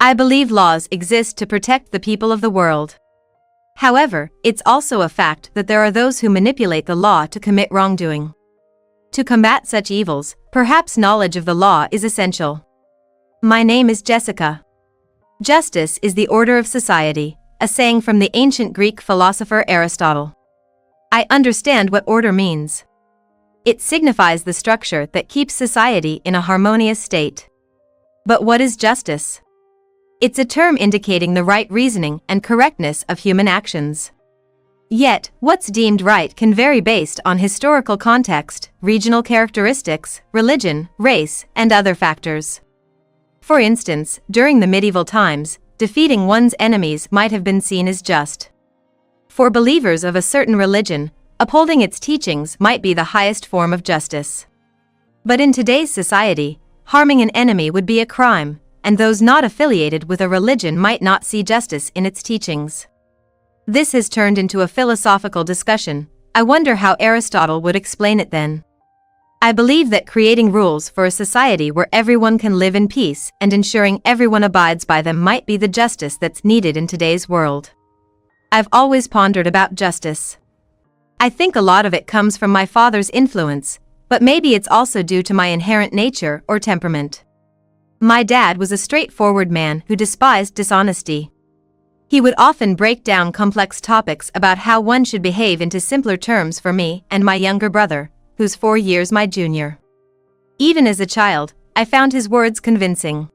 I believe laws exist to protect the people of the world. However, it's also a fact that there are those who manipulate the law to commit wrongdoing. To combat such evils, perhaps knowledge of the law is essential. My name is Jessica. Justice is the order of society, a saying from the ancient Greek philosopher Aristotle. I understand what order means. It signifies the structure that keeps society in a harmonious state. But what is justice? It's a term indicating the right reasoning and correctness of human actions. Yet, what's deemed right can vary based on historical context, regional characteristics, religion, race, and other factors. For instance, during the medieval times, defeating one's enemies might have been seen as just. For believers of a certain religion, upholding its teachings might be the highest form of justice. But in today's society, harming an enemy would be a crime, and those not affiliated with a religion might not see justice in its teachings. This has turned into a philosophical discussion. I wonder how Aristotle would explain it then. I believe that creating rules for a society where everyone can live in peace and ensuring everyone abides by them might be the justice that's needed in today's world. I've always pondered about justice. I think a lot of it comes from my father's influence, but maybe it's also due to my inherent nature or temperament. My dad was a straightforward man who despised dishonesty. He would often break down complex topics about how one should behave into simpler terms for me and my younger brother, who's 4 years my junior. Even as a child, I found his words convincing.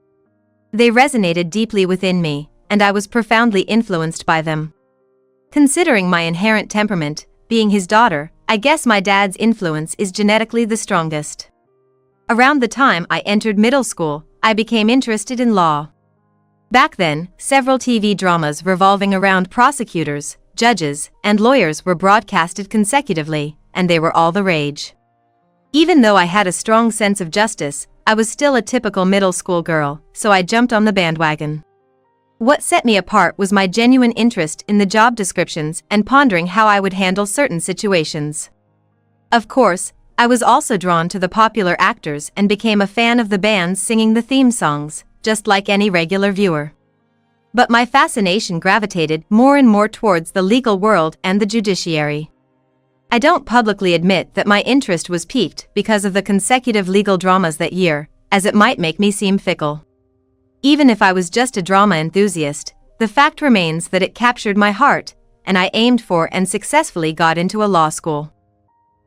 They resonated deeply within me, and I was profoundly influenced by them. Considering my inherent temperament, being his daughter, I guess my dad's influence is genetically the strongest. Around the time I entered middle school, I became interested in law. Back then, several TV dramas revolving around prosecutors, judges, and lawyers were broadcasted consecutively, and they were all the rage. Even though I had a strong sense of justice, I was still a typical middle school girl, so I jumped on the bandwagon. What set me apart was my genuine interest in the job descriptions and pondering how I would handle certain situations. Of course, I was also drawn to the popular actors and became a fan of the bands singing the theme songs, just like any regular viewer. But my fascination gravitated more and more towards the legal world and the judiciary. I don't publicly admit that my interest was piqued because of the consecutive legal dramas that year, as it might make me seem fickle. Even if I was just a drama enthusiast, the fact remains that it captured my heart, and I aimed for and successfully got into a law school.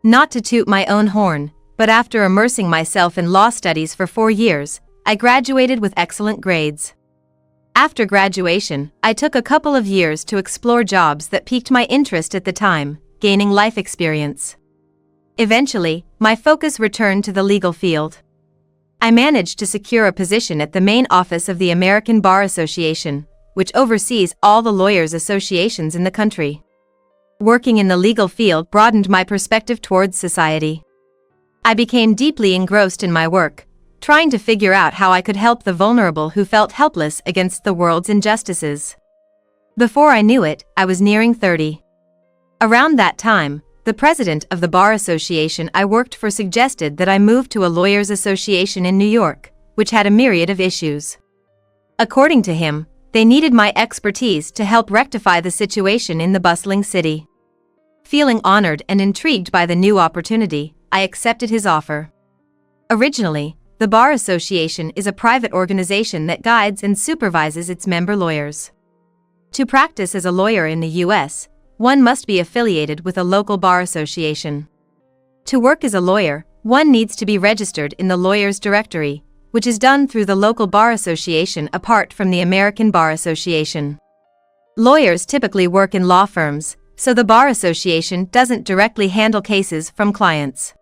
Not to toot my own horn, but after immersing myself in law studies for 4 years, I graduated with excellent grades. After graduation, I took a couple of years to explore jobs that piqued my interest at the time, gaining life experience. Eventually, my focus returned to the legal field. I managed to secure a position at the main office of the American Bar Association, which oversees all the lawyers' associations in the country. Working in the legal field broadened my perspective towards society. I became deeply engrossed in my work, trying to figure out how I could help the vulnerable who felt helpless against the world's injustices. Before I knew it, I was nearing 30. Around that time, the president of the Bar Association I worked for suggested that I move to a lawyers' association in New York, which had a myriad of issues. According to him, they needed my expertise to help rectify the situation in the bustling city. Feeling honored and intrigued by the new opportunity, I accepted his offer. Originally, the Bar Association is a private organization that guides and supervises its member lawyers. To practice as a lawyer in the U.S., one must be affiliated with a local bar association. To work as a lawyer, one needs to be registered in the Lawyers Directory, which is done through the local bar association apart from the American Bar Association. Lawyers typically work in law firms, so the Bar Association doesn't directly handle cases from clients.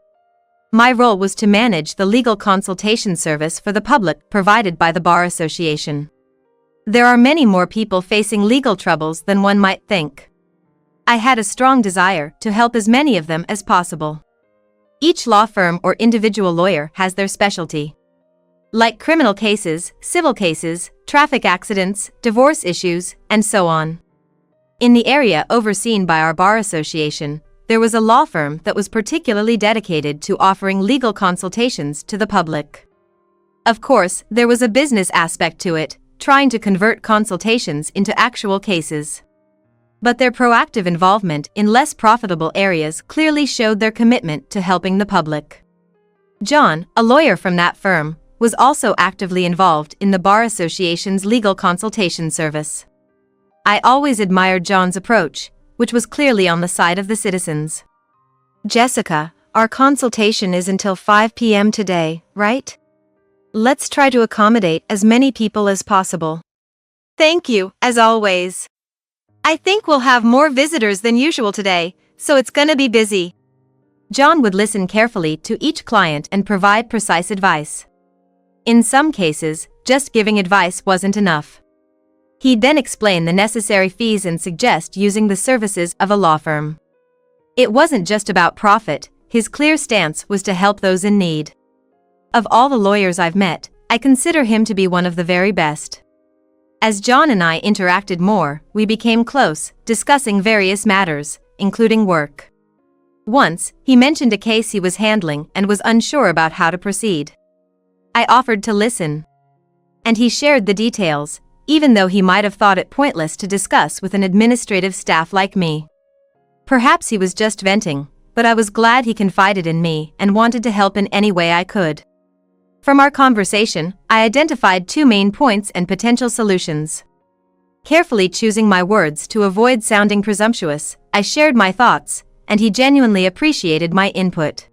My role was to manage the legal consultation service for the public provided by the Bar Association. There are many more people facing legal troubles than one might think. I had a strong desire to help as many of them as possible. Each law firm or individual lawyer has their specialty. Like criminal cases, civil cases, traffic accidents, divorce issues, and so on. In the area overseen by our bar association, there was a law firm that was particularly dedicated to offering legal consultations to the public. Of course, there was a business aspect to it, trying to convert consultations into actual cases. But their proactive involvement in less profitable areas clearly showed their commitment to helping the public. John, a lawyer from that firm, was also actively involved in the Bar Association's legal consultation service. I always admired John's approach, which was clearly on the side of the citizens. Jessica, our consultation is until 5 p.m. today, right? Let's try to accommodate as many people as possible. Thank you, as always. I think we'll have more visitors than usual today, so it's gonna be busy. John would listen carefully to each client and provide precise advice. In some cases, just giving advice wasn't enough. He'd then explain the necessary fees and suggest using the services of a law firm. It wasn't just about profit, his clear stance was to help those in need. Of all the lawyers I've met, I consider him to be one of the very best. As John and I interacted more, we became close, discussing various matters, including work. Once, he mentioned a case he was handling and was unsure about how to proceed. I offered to listen. And he shared the details, even though he might have thought it pointless to discuss with an administrative staff like me. Perhaps he was just venting, but I was glad he confided in me and wanted to help in any way I could. From our conversation, I identified 2 main points and potential solutions. Carefully choosing my words to avoid sounding presumptuous, I shared my thoughts, and he genuinely appreciated my input.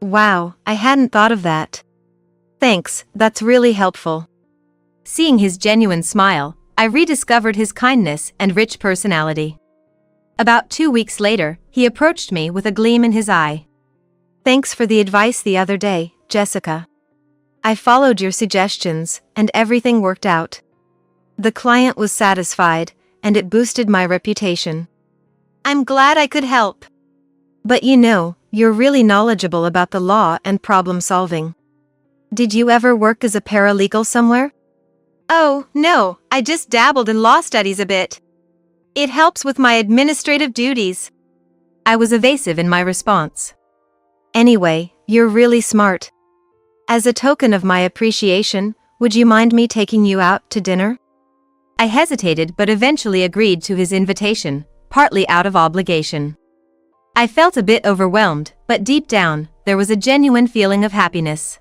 Wow, I hadn't thought of that. Thanks, that's really helpful. Seeing his genuine smile, I rediscovered his kindness and rich personality. About 2 weeks later, he approached me with a gleam in his eye. Thanks for the advice the other day, Jessica. I followed your suggestions, and everything worked out. The client was satisfied, and it boosted my reputation. I'm glad I could help. But you're really knowledgeable about the law and problem solving. Did you ever work as a paralegal somewhere? Oh, no, I just dabbled in law studies a bit. It helps with my administrative duties. I was evasive in my response. Anyway, you're really smart. As a token of my appreciation, would you mind me taking you out to dinner? I hesitated but eventually agreed to his invitation, partly out of obligation. I felt a bit overwhelmed, but deep down, there was a genuine feeling of happiness.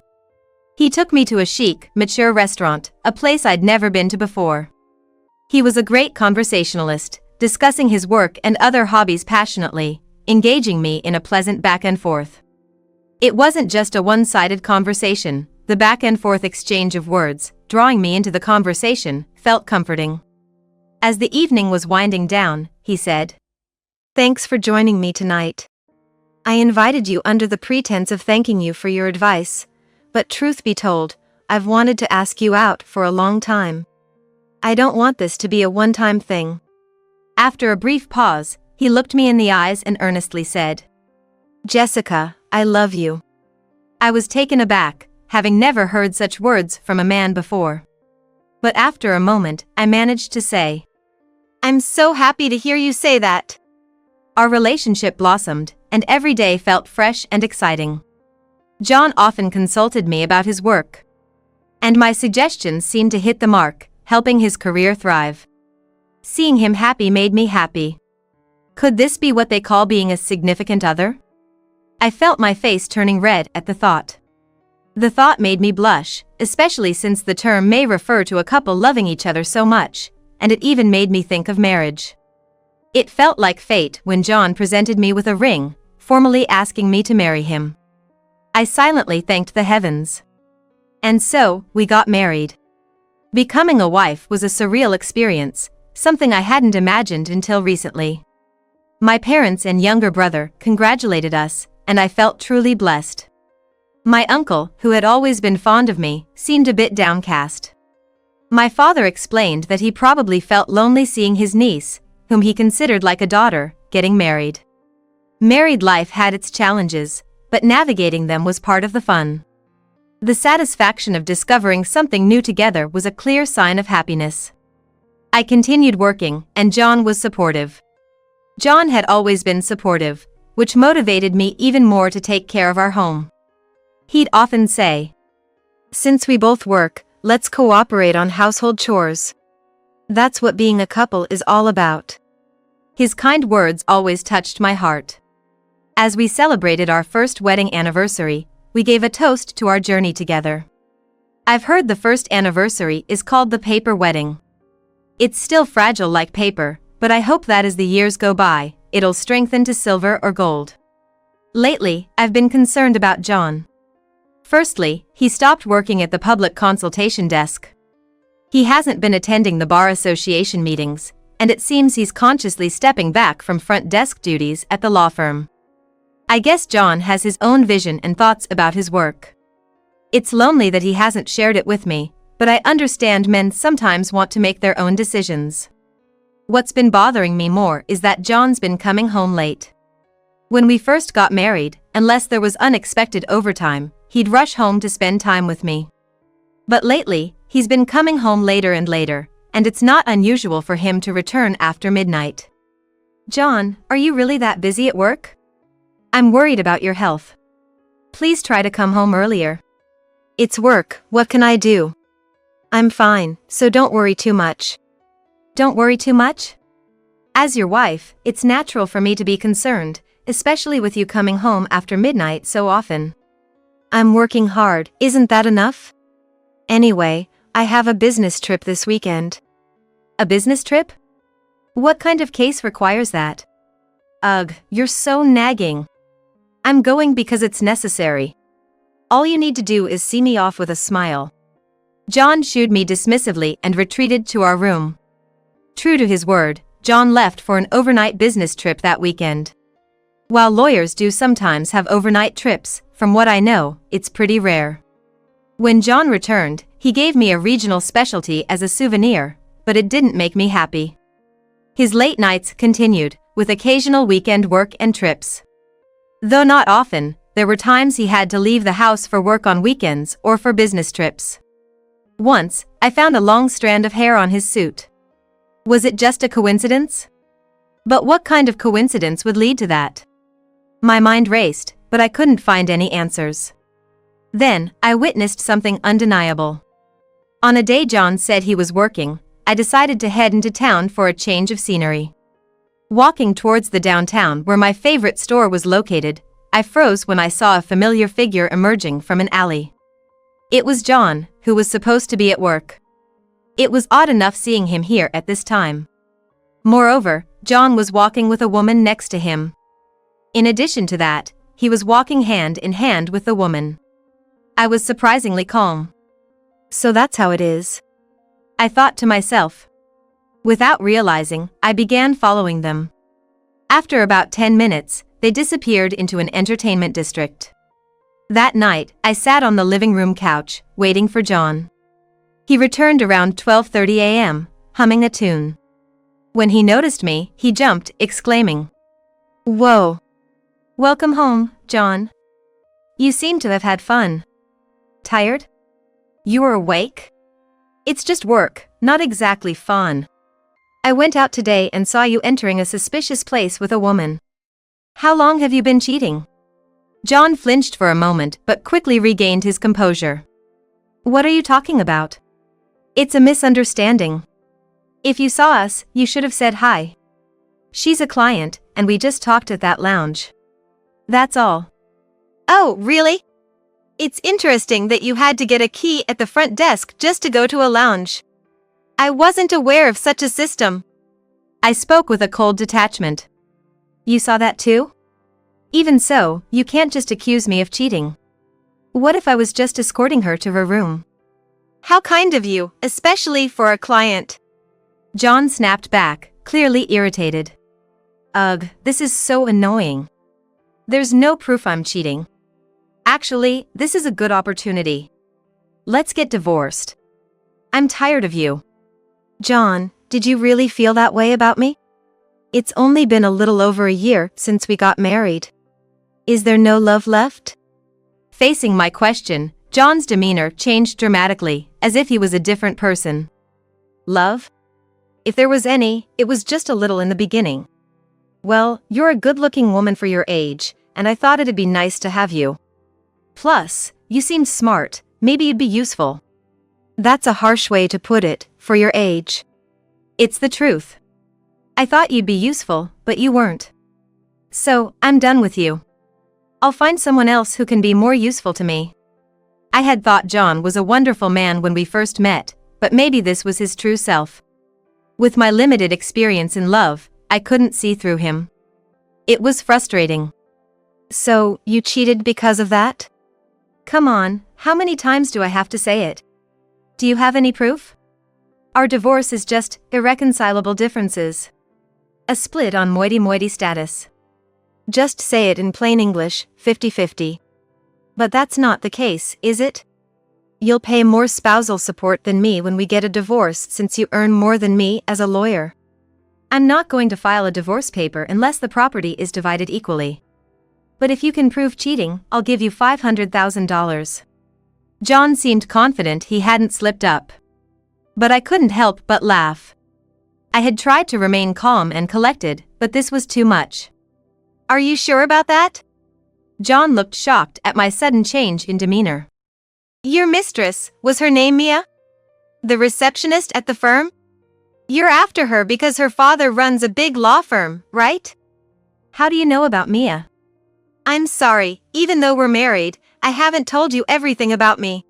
He took me to a chic, mature restaurant, a place I'd never been to before. He was a great conversationalist, discussing his work and other hobbies passionately, engaging me in a pleasant back and forth. It wasn't just a one-sided conversation, the back and forth exchange of words, drawing me into the conversation, felt comforting. As the evening was winding down, he said, "Thanks for joining me tonight. I invited you under the pretense of thanking you for your advice. But truth be told, I've wanted to ask you out for a long time. I don't want this to be a one-time thing." After a brief pause, he looked me in the eyes and earnestly said, "Jessica, I love you." I was taken aback, having never heard such words from a man before. But after a moment, I managed to say, "I'm so happy to hear you say that." Our relationship blossomed, and every day felt fresh and exciting. John often consulted me about his work. And my suggestions seemed to hit the mark, helping his career thrive. Seeing him happy made me happy. Could this be what they call being a significant other? I felt my face turning red at the thought. The thought made me blush, especially since the term may refer to a couple loving each other so much, and it even made me think of marriage. It felt like fate when John presented me with a ring, formally asking me to marry him. I silently thanked the heavens. And so, we got married. Becoming a wife was a surreal experience, something I hadn't imagined until recently. My parents and younger brother congratulated us, and I felt truly blessed. My uncle, who had always been fond of me, seemed a bit downcast. My father explained that he probably felt lonely seeing his niece, whom he considered like a daughter, getting married. Married life had its challenges, but navigating them was part of the fun. The satisfaction of discovering something new together was a clear sign of happiness. I continued working, and John was supportive. John had always been supportive, which motivated me even more to take care of our home. He'd often say, "Since we both work, let's cooperate on household chores. That's what being a couple is all about. His kind words always touched my heart. As we celebrated our first wedding anniversary, we gave a toast to our journey together. I've heard the first anniversary is called the paper wedding. It's still fragile like paper, but I hope that as the years go by, it'll strengthen to silver or gold. Lately, I've been concerned about John. Firstly, he stopped working at the public consultation desk. He hasn't been attending the bar association meetings, and it seems he's consciously stepping back from front desk duties at the law firm. I guess John has his own vision and thoughts about his work. It's lonely that he hasn't shared it with me, but I understand men sometimes want to make their own decisions. What's been bothering me more is that John's been coming home late. When we first got married, unless there was unexpected overtime, he'd rush home to spend time with me. But lately, he's been coming home later and later, and it's not unusual for him to return after midnight. John, are you really that busy at work? I'm worried about your health. Please try to come home earlier. It's work, what can I do? I'm fine, so don't worry too much. Don't worry too much? As your wife, it's natural for me to be concerned, especially with you coming home after midnight so often. I'm working hard, isn't that enough? Anyway, I have a business trip this weekend. A business trip? What kind of case requires that? Ugh, you're so nagging. I'm going because it's necessary. All you need to do is see me off with a smile. John shooed me dismissively and retreated to our room. True to his word, John left for an overnight business trip that weekend. While lawyers do sometimes have overnight trips, from what I know, it's pretty rare. When John returned, he gave me a regional specialty as a souvenir, but it didn't make me happy. His late nights continued, with occasional weekend work and trips. Though not often, there were times he had to leave the house for work on weekends or for business trips. Once, I found a long strand of hair on his suit. Was it just a coincidence? But what kind of coincidence would lead to that? My mind raced, but I couldn't find any answers. Then, I witnessed something undeniable. On a day John said he was working, I decided to head into town for a change of scenery. Walking towards the downtown where my favorite store was located, I froze when I saw a familiar figure emerging from an alley. It was John, who was supposed to be at work. It was odd enough seeing him here at this time. Moreover, John was walking with a woman next to him. In addition to that, he was walking hand in hand with the woman. I was surprisingly calm. So that's how it is, I thought to myself. Without realizing, I began following them. After about 10 minutes, they disappeared into an entertainment district. That night, I sat on the living room couch, waiting for John. He returned around 12:30 a.m., humming a tune. When he noticed me, he jumped, exclaiming, "Whoa! Welcome home, John. You seem to have had fun. Tired? You were awake? It's just work, not exactly fun. I went out today and saw you entering a suspicious place with a woman. How long have you been cheating?" John flinched for a moment but quickly regained his composure. "What are you talking about? It's a misunderstanding. If you saw us, you should have said hi. She's a client, and we just talked at that lounge. That's all." "Oh, really? It's interesting that you had to get a key at the front desk just to go to a lounge. I wasn't aware of such a system." I spoke with a cold detachment. "You saw that too? Even so, you can't just accuse me of cheating. What if I was just escorting her to her room?" "How kind of you, especially for a client." John snapped back, clearly irritated. "Ugh, this is so annoying. There's no proof I'm cheating. Actually, this is a good opportunity. Let's get divorced. I'm tired of you." "John, did you really feel that way about me? It's only been a little over a year since we got married. Is there no love left?" Facing my question, John's demeanor changed dramatically, as if he was a different person. "Love? If there was any, it was just a little in the beginning. Well, you're a good-looking woman for your age, and I thought it'd be nice to have you. Plus, you seemed smart, maybe you'd be useful. That's a harsh way to put it, for your age. It's the truth. I thought you'd be useful, but you weren't. So, I'm done with you. I'll find someone else who can be more useful to me. I had thought John was a wonderful man when we first met, but maybe this was his true self. With my limited experience in love, I couldn't see through him. It was frustrating. So, you cheated because of that? Come on, how many times do I have to say it? Do you have any proof? Our divorce is just irreconcilable differences. A split on moiety-moiety status. Just say it in plain English, 50-50. But that's not the case, is it? You'll pay more spousal support than me when we get a divorce since you earn more than me as a lawyer. I'm not going to file a divorce paper unless the property is divided equally. But if you can prove cheating, I'll give you $500,000. John seemed confident he hadn't slipped up. But I couldn't help but laugh. I had tried to remain calm and collected, but this was too much. Are you sure about that? John looked shocked at my sudden change in demeanor. Your mistress, was her name Mia? The receptionist at the firm? You're after her because her father runs a big law firm, right? How do you know about Mia? I'm sorry, even though we're married, I haven't told you everything about me.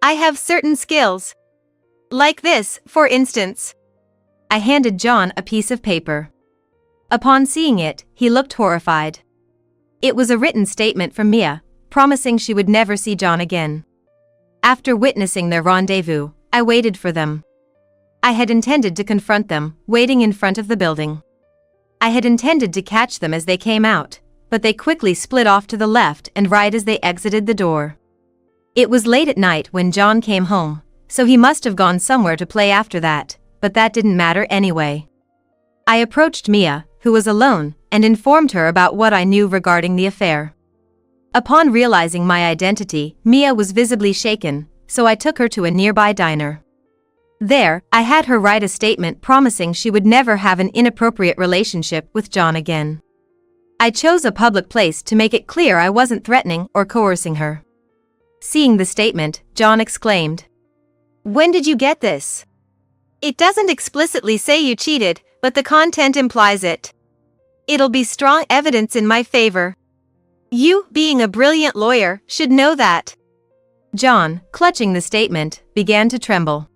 I have certain skills. Like this, for instance. I handed John a piece of paper. Upon seeing it, he looked horrified. It was a written statement from Mia, promising she would never see John again. After witnessing their rendezvous, I waited for them. I had intended to confront them, waiting in front of the building. I had intended to catch them as they came out, but they quickly split off to the left and right as they exited the door. It was late at night when John came home, so he must have gone somewhere to play after that, but that didn't matter anyway. I approached Mia, who was alone, and informed her about what I knew regarding the affair. Upon realizing my identity, Mia was visibly shaken, so I took her to a nearby diner. There, I had her write a statement promising she would never have an inappropriate relationship with John again. I chose a public place to make it clear I wasn't threatening or coercing her. Seeing the statement, John exclaimed, "When did you get this? It doesn't explicitly say you cheated, but the content implies it. It'll be strong evidence in my favor. You, being a brilliant lawyer, should know that." John, clutching the statement, began to tremble.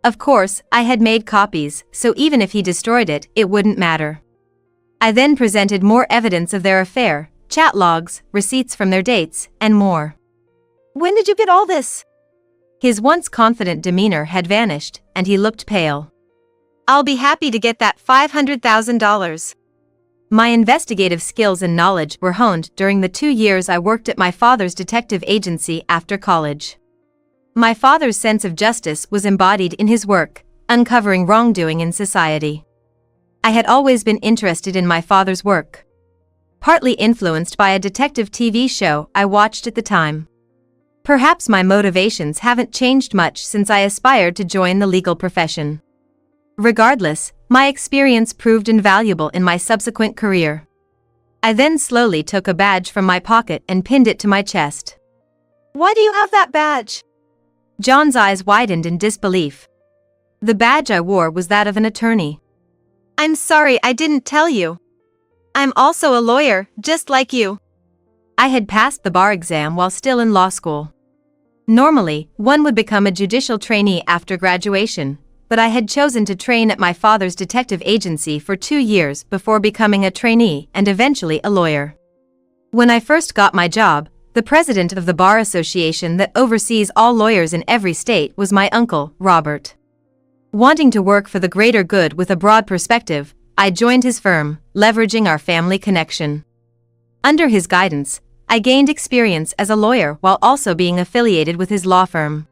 Of course, I had made copies, so even if he destroyed it, it wouldn't matter. I then presented more evidence of their affair, chat logs, receipts from their dates, and more. "When did you get all this?" His once confident demeanor had vanished, and he looked pale. "I'll be happy to get that $500,000. My investigative skills and knowledge were honed during the 2 years I worked at my father's detective agency after college. My father's sense of justice was embodied in his work, uncovering wrongdoing in society. I had always been interested in my father's work, partly influenced by a detective TV show I watched at the time. Perhaps my motivations haven't changed much since I aspired to join the legal profession. Regardless, my experience proved invaluable in my subsequent career. I then slowly took a badge from my pocket and pinned it to my chest. "Why do you have that badge?" John's eyes widened in disbelief. The badge I wore was that of an attorney. "I'm sorry I didn't tell you. I'm also a lawyer, just like you." I had passed the bar exam while still in law school. Normally, one would become a judicial trainee after graduation, but I had chosen to train at my father's detective agency for 2 years before becoming a trainee and eventually a lawyer. When I first got my job, the president of the bar association that oversees all lawyers in every state was my uncle, Robert. Wanting to work for the greater good with a broad perspective, I joined his firm, leveraging our family connection. Under his guidance, I gained experience as a lawyer while also being affiliated with his law firm.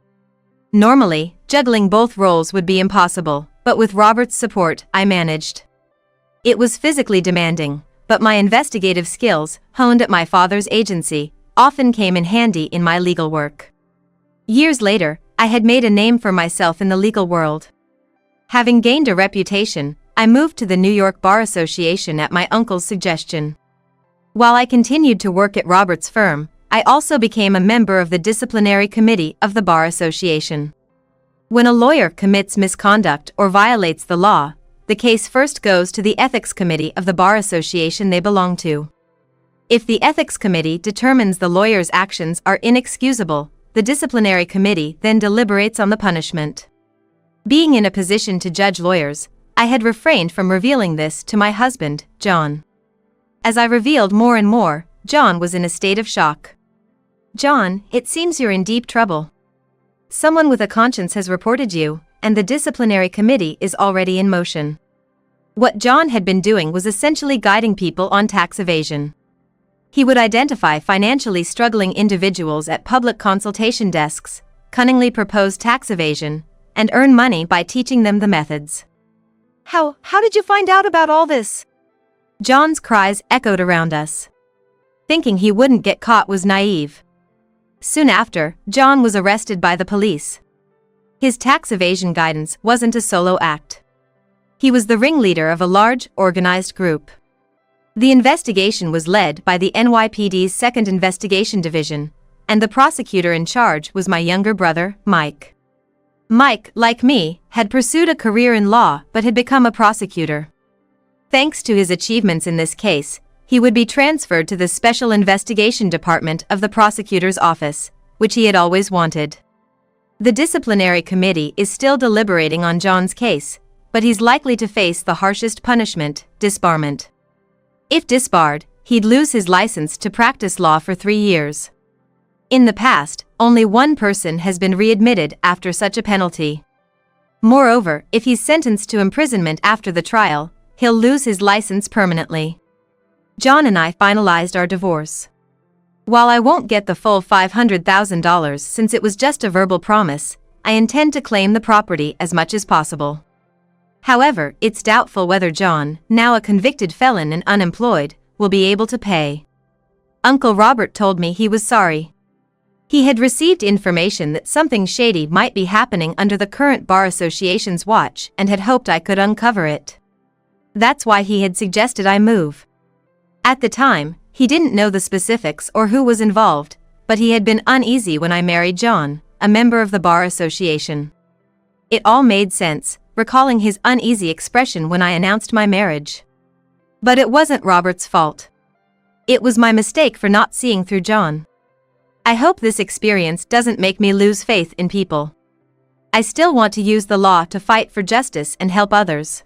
Normally, juggling both roles would be impossible, but with Robert's support, I managed. It was physically demanding, but my investigative skills, honed at my father's agency, often came in handy in my legal work. Years later, I had made a name for myself in the legal world. Having gained a reputation, I moved to the New York Bar Association at my uncle's suggestion. While I continued to work at Robert's firm, I also became a member of the disciplinary committee of the Bar Association. When a lawyer commits misconduct or violates the law, the case first goes to the Ethics Committee of the Bar Association they belong to. If the Ethics Committee determines the lawyer's actions are inexcusable, the disciplinary committee then deliberates on the punishment. Being in a position to judge lawyers, I had refrained from revealing this to my husband, John. As I revealed more and more, John was in a state of shock. "John, it seems you're in deep trouble. Someone with a conscience has reported you, and the disciplinary committee is already in motion." What John had been doing was essentially guiding people on tax evasion. He would identify financially struggling individuals at public consultation desks, cunningly propose tax evasion, and earn money by teaching them the methods. How did you find out about all this?" John's cries echoed around us. Thinking he wouldn't get caught was naive. Soon after, John was arrested by the police. His tax evasion guidance wasn't a solo act. He was the ringleader of a large, organized group. The investigation was led by the NYPD's 2nd Investigation Division, and the prosecutor in charge was my younger brother, Mike. Mike, like me, had pursued a career in law but had become a prosecutor. Thanks to his achievements in this case, he would be transferred to the Special Investigation Department of the prosecutor's office, which he had always wanted. The disciplinary committee is still deliberating on John's case, but he's likely to face the harshest punishment, disbarment. If disbarred, he'd lose his license to practice law for 3 years. In the past, only one person has been readmitted after such a penalty. Moreover, if he's sentenced to imprisonment after the trial, he'll lose his license permanently. John and I finalized our divorce. While I won't get the full $500,000 since it was just a verbal promise, I intend to claim the property as much as possible. However, it's doubtful whether John, now a convicted felon and unemployed, will be able to pay. Uncle Robert told me he was sorry. He had received information that something shady might be happening under the current Bar Association's watch and had hoped I could uncover it. That's why he had suggested I move. At the time, he didn't know the specifics or who was involved, but he had been uneasy when I married John, a member of the Bar Association. It all made sense, recalling his uneasy expression when I announced my marriage. But it wasn't Robert's fault. It was my mistake for not seeing through John. I hope this experience doesn't make me lose faith in people. I still want to use the law to fight for justice and help others.